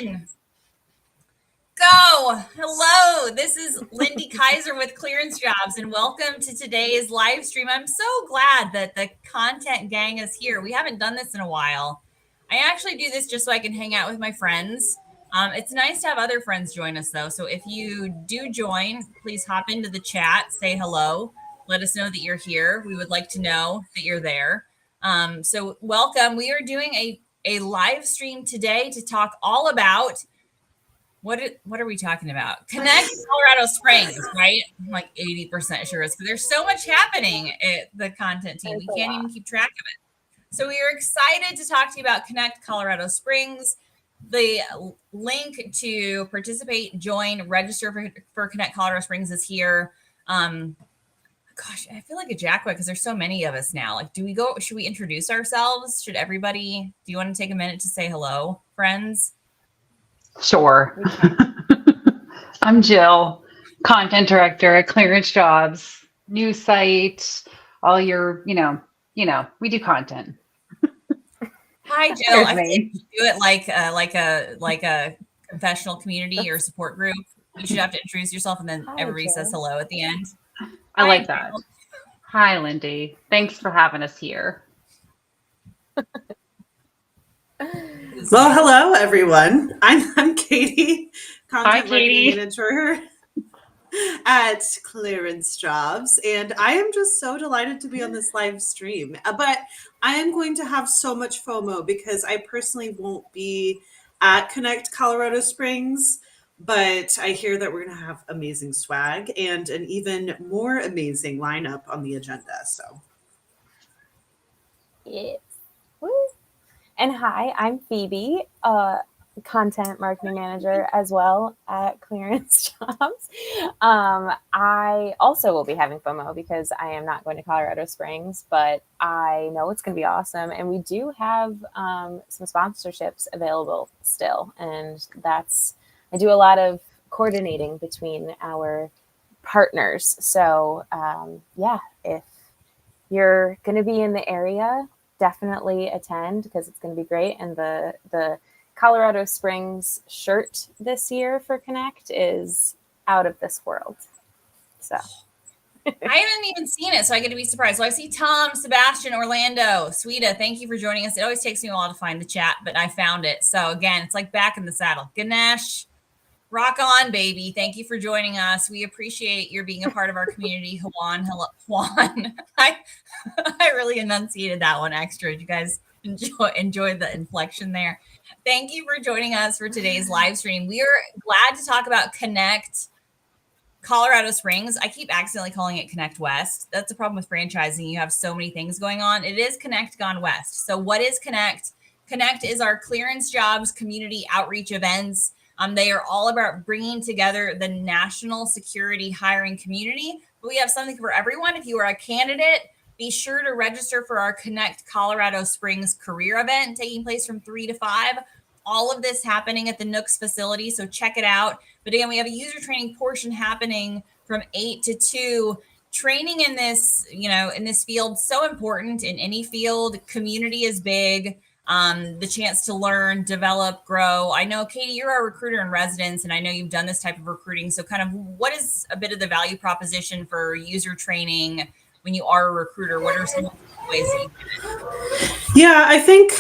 one. Go. Hello, this is Lindy Kaiser with ClearanceJobs, and welcome to today's live stream. I'm so glad that the content gang is here. We haven't done this in a while. I actually do this just so I can hang out with my friends. It's nice to have other friends join us, though. So if you do join, please hop into the chat, say hello, let us know that you're here. We would like to know that you're there. So welcome. We are doing a live stream today to talk all about what are we talking about? Connect Colorado Springs, right? I'm like 80% sure it's because there's so much happening at the content team. We can't even keep track of it. So we are excited to talk to you about Connect Colorado Springs. The link to participate, join, register for Connect Colorado Springs is here. Gosh, I feel like a jackpot because there's so many of us now. Like, should we introduce ourselves? Do you want to take a minute to say hello, friends? Sure. I'm Jill, content director at ClearanceJobs, new site, all your, we do content. Hi, Jill. I think you do it like a confessional community or support group. You should have to introduce yourself and then everybody says hello at the end. I like that. Hi, Lindy. Thanks for having us here. Well, hello, everyone. I'm Katie, content Katie. marketing manager at ClearanceJobs, and I am just so delighted to be on this live stream. But I am going to have so much FOMO because I personally won't be at Connect Colorado Springs, but I hear that we're going to have amazing swag and an even more amazing lineup on the agenda. So, yes. Woo. And hi, I'm Phoebe, content marketing manager as well at ClearanceJobs. I also will be having FOMO because I am not going to Colorado Springs, but I know it's going to be awesome. And we do have some sponsorships available still. And I do a lot of coordinating between our partners. So if you're going to be in the area, definitely attend because it's going to be great. And the Colorado Springs shirt this year for Connect is out of this world. So I haven't even seen it, so I get to be surprised. So I see Tom, Sebastian, Orlando, Sweeta. Thank you for joining us. It always takes me a while to find the chat, but I found it. So again, it's like back in the saddle. Ganesh, rock on, baby. Thank you for joining us. We appreciate your being a part of our community. Juan. I really enunciated that one extra. Did you guys enjoy the inflection there? Thank you for joining us for today's live stream. We are glad to talk about Connect Colorado Springs. I keep accidentally calling it Connect West. That's the problem with franchising. You have so many things going on. It is Connect gone west. So what is Connect? Connect is our ClearanceJobs community outreach events. They are all about bringing together the national security hiring community. But we have something for everyone. If you are a candidate, be sure to register for our Connect Colorado Springs career event taking place from 3 to 5. All of this happening at the Nooks facility, so check it out. But again, we have a user training portion happening from 8 to 2. Training in this, in this field, so important in any field. Community is big. The chance to learn, develop, grow. I know, Katie, you're a recruiter in residence, and I know you've done this type of recruiting. So kind of what is a bit of the value proposition for user training when you are a recruiter? What are some ways that you do it? Yeah, I think,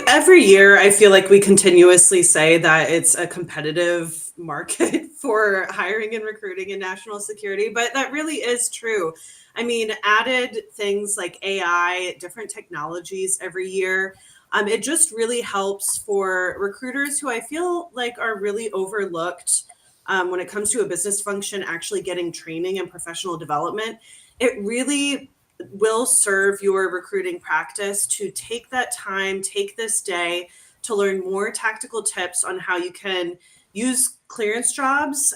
every year I feel like we continuously say that it's a competitive market for hiring and recruiting in national security, but that really is true. I mean, added things like AI, different technologies every year. It just really helps for recruiters who I feel like are really overlooked when it comes to a business function, actually getting training and professional development. It really will serve your recruiting practice to take that time, take this day to learn more tactical tips on how you can use ClearanceJobs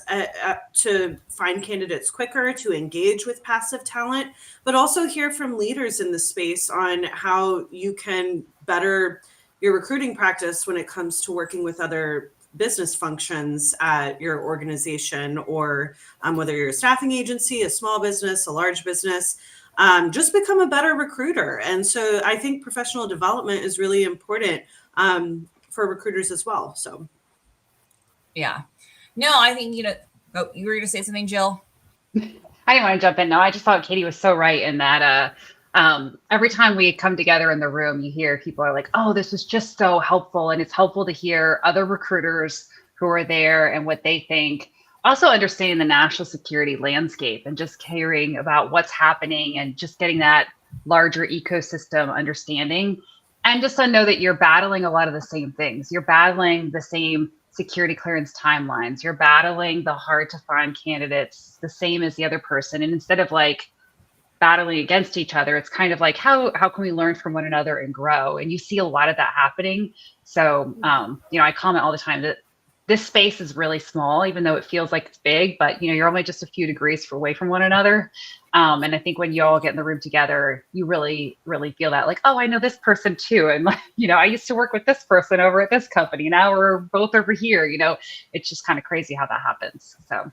to find candidates quicker, to engage with passive talent, but also hear from leaders in the space on how you can better your recruiting practice when it comes to working with other business functions at your organization, or whether you're a staffing agency, a small business, a large business. Just become a better recruiter. And so I think professional development is really important for recruiters as well. So Yeah. No, I think, oh, you were going to say something, Jill? I didn't want to jump in. No, I just thought Katie was so right in that every time we come together in the room, you hear people are like, oh, this was just so helpful. And it's helpful to hear other recruiters who are there and what they think. Also understanding the national security landscape and just caring about what's happening and just getting that larger ecosystem understanding. And just to know that you're battling a lot of the same things. You're battling the same security clearance timelines. You're battling the hard to find candidates the same as the other person. And instead of like battling against each other, it's kind of like how can we learn from one another and grow? And you see a lot of that happening. So I comment all the time that this space is really small, even though it feels like it's big, but you're only just a few degrees away from one another. And I think when you all get in the room together, you really, really feel that like, oh, I know this person too. And like, I used to work with this person over at this company. Now we're both over here. It's just kind of crazy how that happens. So.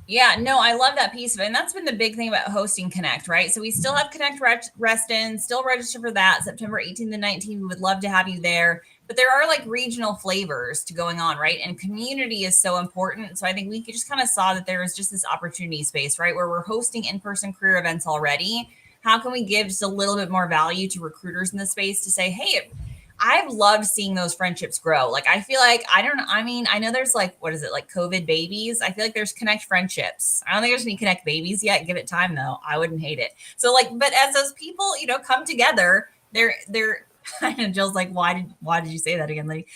Yeah, no, I love that piece of it. And that's been the big thing about hosting Connect, right? So we still have Connect Reston, still register for that September 18th and 19th. We would love to have you there. But there are like regional flavors to going on, right? And community is so important. So I think we just kind of saw that there was just this opportunity space, right? Where we're hosting in-person career events already. How can we give just a little bit more value to recruiters in the space to say, hey, I've loved seeing those friendships grow. Like, I feel like, I know there's like, what is it? Like COVID babies. I feel like there's Connect friendships. I don't think there's any Connect babies yet. Give it time though. I wouldn't hate it. So like, but as those people, come together, they're I know Jill's like, why did you say that again, lady?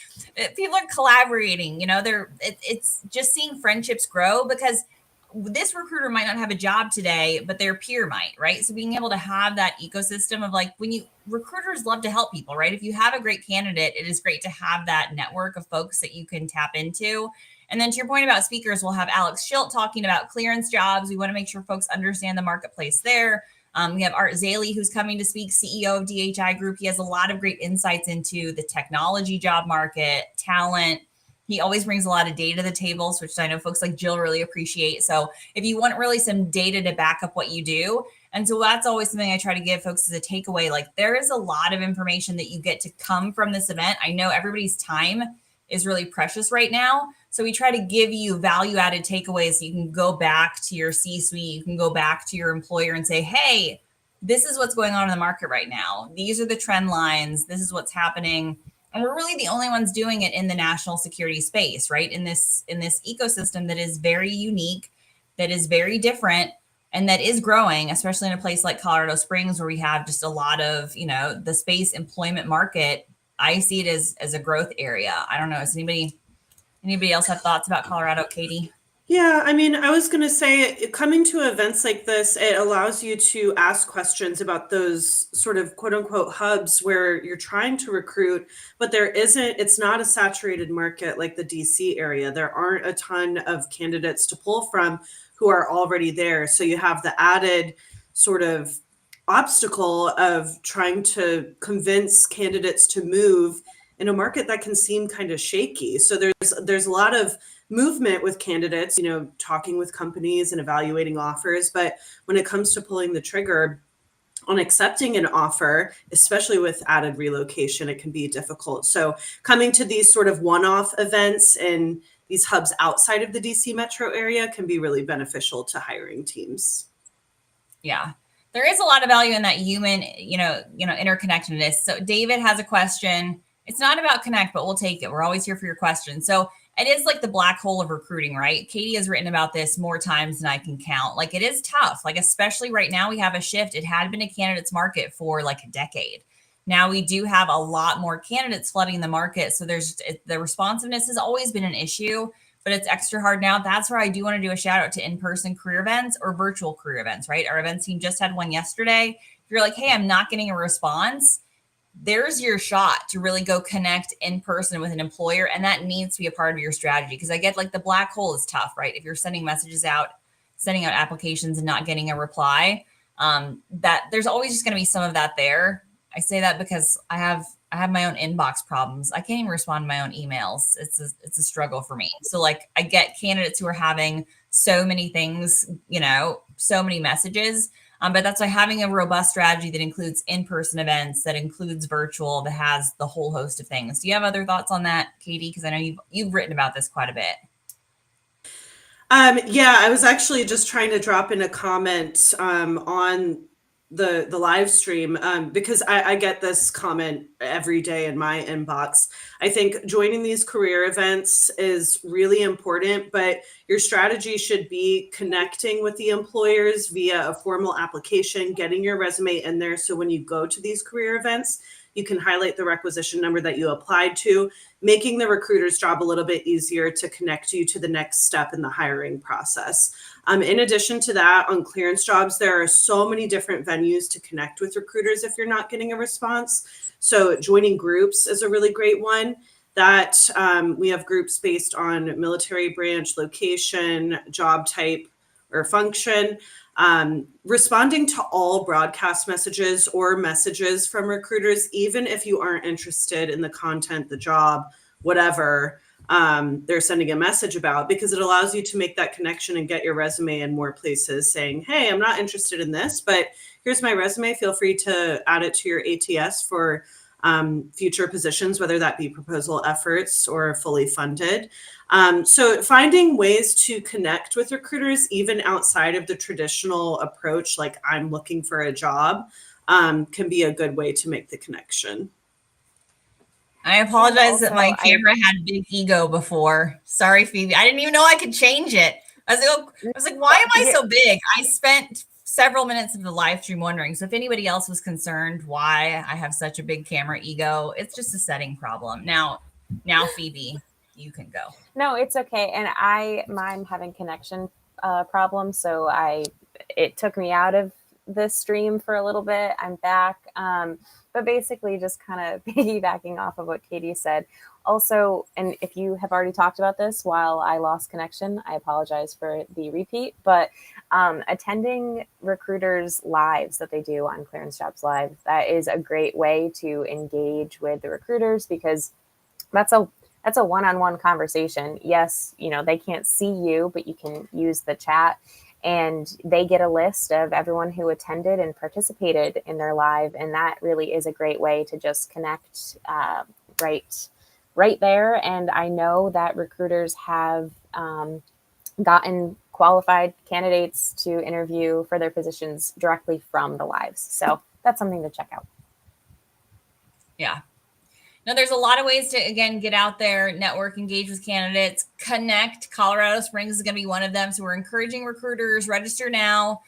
People are collaborating, it's just seeing friendships grow because this recruiter might not have a job today, but their peer might, right? So being able to have that ecosystem of like recruiters love to help people, right? If you have a great candidate, it is great to have that network of folks that you can tap into. And then to your point about speakers, we'll have Alex Schilt talking about ClearanceJobs. We want to make sure folks understand the marketplace there. We have Art Zaley, who's coming to speak, CEO of DHI Group. He has a lot of great insights into the technology job market, talent. He always brings a lot of data to the table, which I know folks like Jill really appreciate. So if you want really some data to back up what you do, and so that's always something I try to give folks as a takeaway. Like there is a lot of information that you get to come from this event. I know everybody's time is really precious right now. So we try to give you value-added takeaways so you can go back to your C-suite, you can go back to your employer and say, hey, this is what's going on in the market right now. These are the trend lines. This is what's happening. And we're really the only ones doing it in the national security space, right? In this ecosystem that is very unique, that is very different, and that is growing, especially in a place like Colorado Springs, where we have just a lot of, the space employment market. I see it as a growth area. I don't know. Does anybody else have thoughts about Colorado, Katie? Yeah, I was going to say coming to events like this, it allows you to ask questions about those sort of quote unquote hubs where you're trying to recruit, but it's not a saturated market like the DC area. There aren't a ton of candidates to pull from who are already there. So you have the added sort of obstacle of trying to convince candidates to move in a market that can seem kind of shaky. So there's a lot of movement with candidates, talking with companies and evaluating offers. But when it comes to pulling the trigger on accepting an offer, especially with added relocation, it can be difficult. So coming to these sort of one-off events and these hubs outside of the DC metro area can be really beneficial to hiring teams. Yeah. There is a lot of value in that human, interconnectedness. So David has a question. It's not about Connect, but we'll take it. We're always here for your questions. So it is like the black hole of recruiting, right? Katie has written about this more times than I can count. Like it is tough. Like, especially right now we have a shift. It had been a candidates market for like a decade. Now we do have a lot more candidates flooding the market. So the responsiveness has always been an issue, but it's extra hard now. That's where I do want to do a shout out to in-person career events or virtual career events, right? Our events team just had one yesterday. If you're like, hey, I'm not getting a response, there's your shot to really go connect in person with an employer. And that needs to be a part of your strategy. Because I get like the black hole is tough, right? If you're sending messages out, sending out applications and not getting a reply, that there's always just going to be some of that there. I say that because I have my own inbox problems. I can't even respond to my own emails. It's a struggle for me. So like I get candidates who are having so many things, so many messages. But that's why having a robust strategy that includes in-person events, that includes virtual, that has the whole host of things. Do you have other thoughts on that, Katie? Because I know you've written about this quite a bit. Yeah, I was actually just trying to drop in a comment on the live stream because I get this comment every day in my inbox. I think joining these career events is really important, but your strategy should be connecting with the employers via a formal application, getting your resume in there. So when you go to these career events, you can highlight the requisition number that you applied to, making the recruiter's job a little bit easier to connect you to the next step in the hiring process. In addition to that, on ClearanceJobs, there are so many different venues to connect with recruiters if you're not getting a response. So joining groups is a really great one. That we have groups based on military branch, location, job type, or function. Responding to all broadcast messages or messages from recruiters, even if you aren't interested in the content, the job, whatever they're sending a message about, because it allows you to make that connection and get your resume in more places saying, hey, I'm not interested in this, but here's my resume. Feel free to add it to your ATS for future positions, whether that be proposal efforts or fully funded. So finding ways to connect with recruiters, even outside of the traditional approach, like I'm looking for a job, can be a good way to make the connection. I apologize that my camera had big ego before. Sorry, Phoebe. I didn't even know I could change it. I was like, why am I so big? I spent several minutes of the live stream wondering. So if anybody else was concerned why I have such a big camera ego, it's just a setting problem. Now, Phoebe, you can go. No, it's okay. And I'm having connection problems. So it took me out of the stream for a little bit. I'm back. But basically just kind of piggybacking off of what Katie said. Also, and if you have already talked about this while I lost connection, I apologize for the repeat, but attending recruiters' lives that they do on ClearanceJobs Live, that is a great way to engage with the recruiters, because that's a one-on-one conversation. Yes, they can't see you, but you can use the chat, and they get a list of everyone who attended and participated in their live. And that really is a great way to just connect right there. And I know that recruiters have gotten qualified candidates to interview for their positions directly from the lives. So that's something to check out. Yeah. Now, there's a lot of ways to, again, get out there, network, engage with candidates, connect. Colorado Springs is going to be one of them. So we're encouraging recruiters, register now.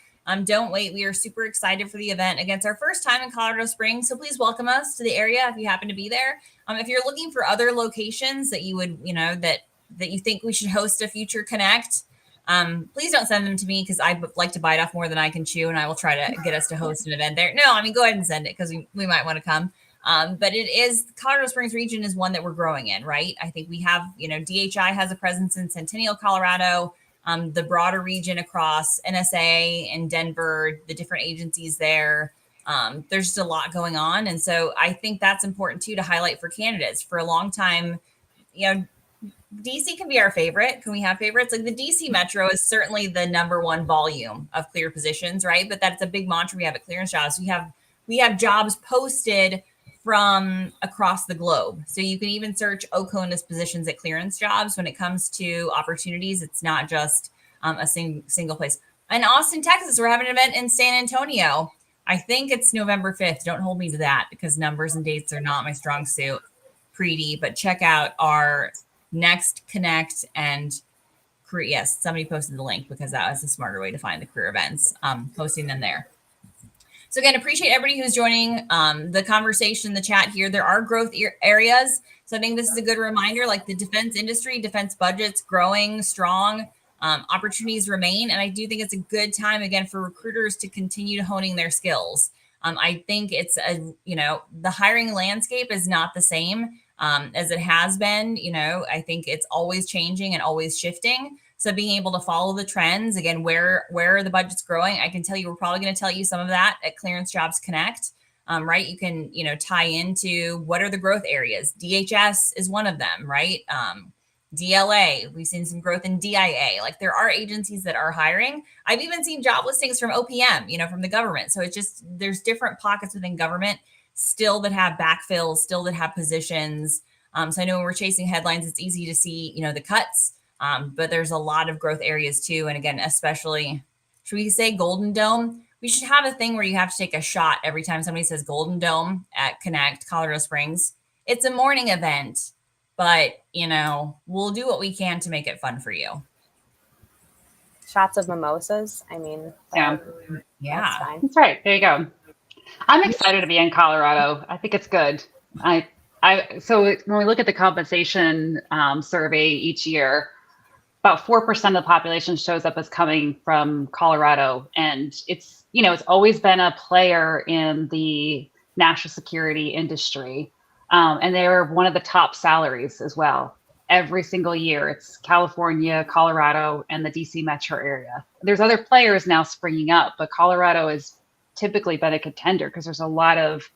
Don't wait. We are super excited for the event. Again, it's our first time in Colorado Springs. So please welcome us to the area if you happen to be there. If you're looking for other locations that you would, that you think we should host a future Connect, please don't send them to me, because I like to bite off more than I can chew, and I will try to get us to host an event there. No, go ahead and send it, because we might want to come. But it is, Colorado Springs region is one that we're growing in, right? I think we have, DHI has a presence in Centennial, Colorado, the broader region across NSA and Denver, the different agencies there. There's just a lot going on. And so I think that's important too, to highlight for candidates. For a long time, DC can be our favorite. Can we have favorites? Like the DC Metro is certainly the number one volume of clear positions, right? But that's a big mantra we have at ClearanceJobs. We have jobs posted from across the globe. So you can even search Oconus positions at ClearanceJobs. When it comes to opportunities, it's not just a single place. In Austin, Texas, we're having an event in San Antonio. I think it's November 5th. Don't hold me to that, because numbers and dates are not my strong suit. Pretty, but check out our next Connect and career. Yes, somebody posted the link, because that was a smarter way to find the career events, posting them there. So again, appreciate everybody who's joining the conversation, the chat here. There are growth areas. So I think this is a good reminder, like the defense industry, defense budgets growing strong, opportunities remain. And I do think it's a good time, again, for recruiters to continue honing their skills. I think it's, the hiring landscape is not the same as it has been. I think it's always changing and always shifting. So being able to follow the trends, again, where are the budgets growing? I can tell you, we're probably going to tell you some of that at ClearanceJobs Connect, right? You can, tie into what are the growth areas. DHS is one of them, right? DLA. We've seen some growth in DIA. Like there are agencies that are hiring. I've even seen job listings from OPM, from the government. So it's just, there's different pockets within government still that have backfills, still that have positions. So I know when we're chasing headlines, it's easy to see, the cuts, but there's a lot of growth areas too. And again, especially, should we say Golden Dome? We should have a thing where you have to take a shot every time somebody says Golden Dome at Connect Colorado Springs. It's a morning event, but we'll do what we can to make it fun for you. Shots of mimosas. I mean, yeah, that's fine. That's right. There you go. I'm excited to be in Colorado. I think it's good. So when we look at the compensation survey each year, about 4% of the population shows up as coming from Colorado, and it's always been a player in the national security industry, and they're one of the top salaries as well. Every single year, it's California, Colorado, and the DC metro area. There's other players now springing up, but Colorado has typically been a contender because there's a lot of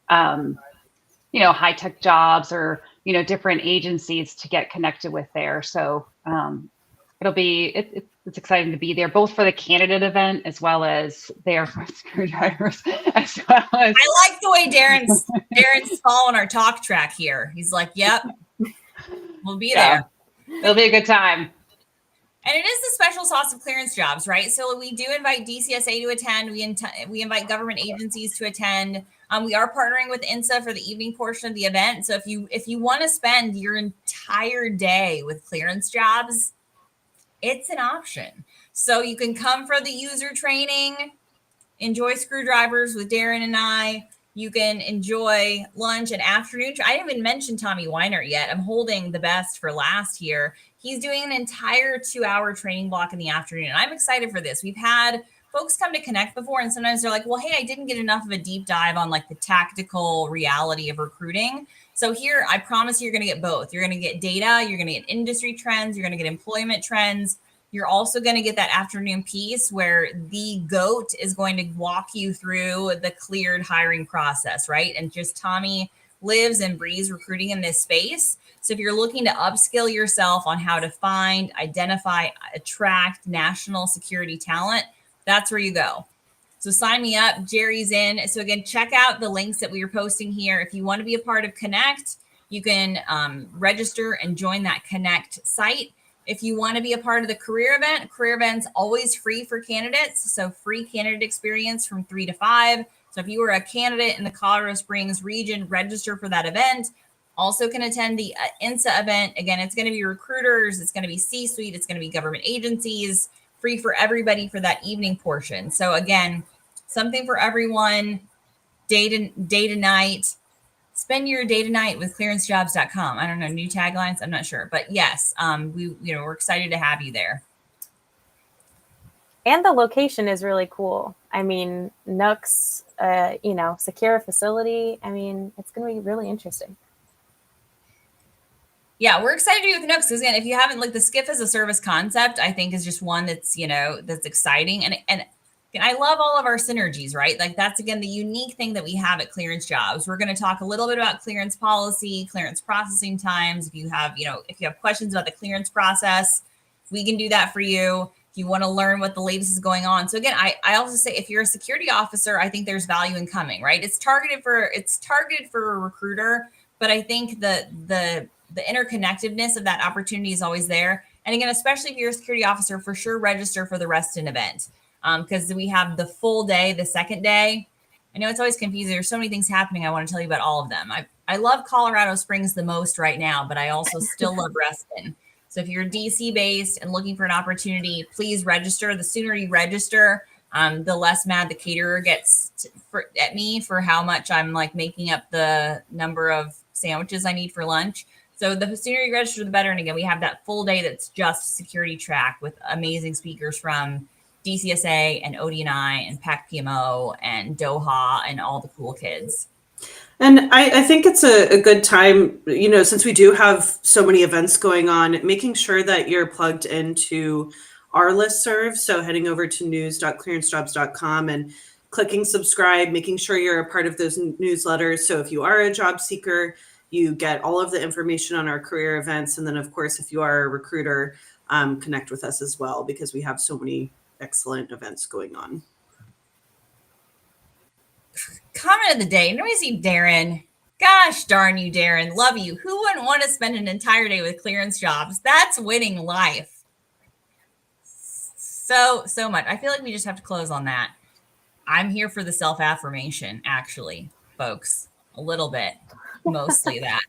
high-tech jobs or different agencies to get connected with there. So it's exciting to be there, both for the candidate event as well as there for screwdrivers. As well as I like the way Darren's following our talk track here. He's like, "Yep, we'll be there. It'll be a good time." And it is the special sauce of ClearanceJobs, right? So we do invite DCSA to attend. We invite government agencies to attend. We are partnering with INSA for the evening portion of the event. So if you want to spend your entire day with ClearanceJobs, it's an option. So you can come for the user training, enjoy screwdrivers with Darren and I. You can enjoy lunch and afternoon. I didn't even mention Tommy Weinert yet. I'm holding the best for last here. He's doing an entire 2-hour training block in the afternoon. And I'm excited for this. We've had folks come to Connect before, and sometimes they're like, well, hey, I didn't get enough of a deep dive on like the tactical reality of recruiting. So here, I promise you're going to get both. You're going to get data, you're going to get industry trends, you're going to get employment trends. You're also going to get that afternoon piece where the GOAT is going to walk you through the cleared hiring process, right? And just Tommy lives and breathes recruiting in this space. So if you're looking to upskill yourself on how to find, identify, attract national security talent, that's where you go. So sign me up. Jerry's in. So again, check out the links that we are posting here. If you want to be a part of Connect, you can register and join that Connect site. If you want to be a part of the career event's always free for candidates. So free candidate experience from 3 to 5. So if you are a candidate in the Colorado Springs region, register for that event. Also can attend the INSA event. Again, it's going to be recruiters. It's going to be C-suite. It's going to be government agencies. Free for everybody for that evening portion. So again, something for everyone, day to night. Spend your day to night with ClearanceJobs.com. I don't know, new taglines. I'm not sure, but yes, we're excited to have you there. And the location is really cool. I mean, Nooks, secure facility. I mean, it's going to be really interesting. Yeah, we're excited to do with Nooks because again, if you haven't, like the skiff as a service concept, I think is just one that's that's exciting and I love all of our synergies, right? Like that's again the unique thing that we have at ClearanceJobs. We're going to talk a little bit about clearance policy, clearance processing times. If you have questions about the clearance process, we can do that for you. If you want to learn what the latest is going on. So again, I also say if you're a security officer, I think there's value in coming, right? It's targeted for a recruiter, but I think the interconnectedness of that opportunity is always there. And again, especially if you're a security officer, for sure register for the Reston event. Because we have the full day, the second day. I know it's always confusing. There's so many things happening. I want to tell you about all of them. I love Colorado Springs the most right now, but I also still love Reston. So if you're DC based and looking for an opportunity, please register. The sooner you register, the less mad the caterer gets at me for how much I'm like making up the number of sandwiches I need for lunch. So the sooner you register, the better. And again, we have that full day that's just security track with amazing speakers from DCSA and ODNI and PAC PMO and Doha and all the cool kids. And I think it's a good time, since we do have so many events going on, making sure that you're plugged into our listserv. So heading over to news.clearancejobs.com and clicking subscribe, making sure you're a part of those newsletters. So if you are a job seeker, You get all of the information on our career events. And then, of course, if you are a recruiter, connect with us as well, because we have so many excellent events going on. Comment of the day. Let me see Darren. Gosh darn you, Darren. Love you. Who wouldn't want to spend an entire day with clearance jobs? That's winning life. So much. I feel like we just have to close on that. I'm here for the self-affirmation, actually, folks. A little bit. Mostly that.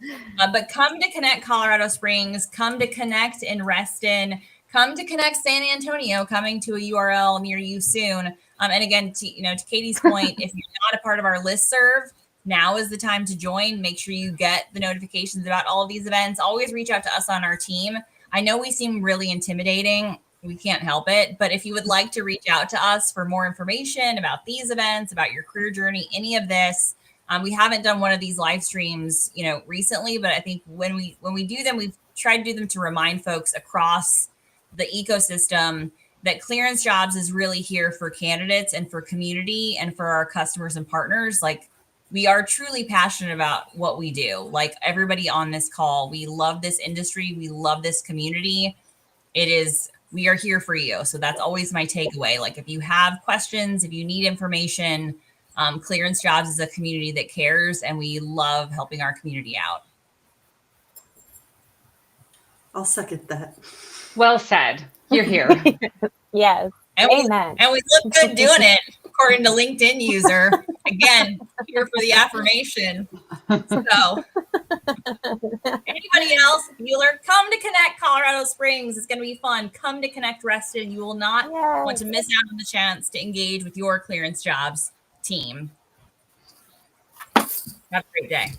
But come to Connect Colorado Springs. Come to Connect in Reston. Come to Connect San Antonio, coming to a URL near you soon. And again, to Katie's point, if you're not a part of our listserv, now is the time to join. Make sure you get the notifications about all of these events. Always reach out to us on our team. I know we seem really intimidating. We can't help it. But if you would like to reach out to us for more information about these events, about your career journey, any of this, we haven't done one of these live streams, recently, but I think when we do them, we've tried to do them to remind folks across the ecosystem that Clearance Jobs is really here for candidates and for community and for our customers and partners. Like, we are truly passionate about what we do. Like everybody on this call, we love this industry. We love this community. We are here for you. So that's always my takeaway. Like, if you have questions, if you need information, Clearance Jobs is a community that cares, and we love helping our community out. I'll second that. Well said. You're here. Yes. Amen. And we look good doing it, according to LinkedIn user. Again, here for the affirmation. So, anybody else, Bueller, come to Connect Colorado Springs. It's going to be fun. Come to Connect Reston. You will not want to miss out on the chance to engage with your Clearance Jobs team. Have a great day.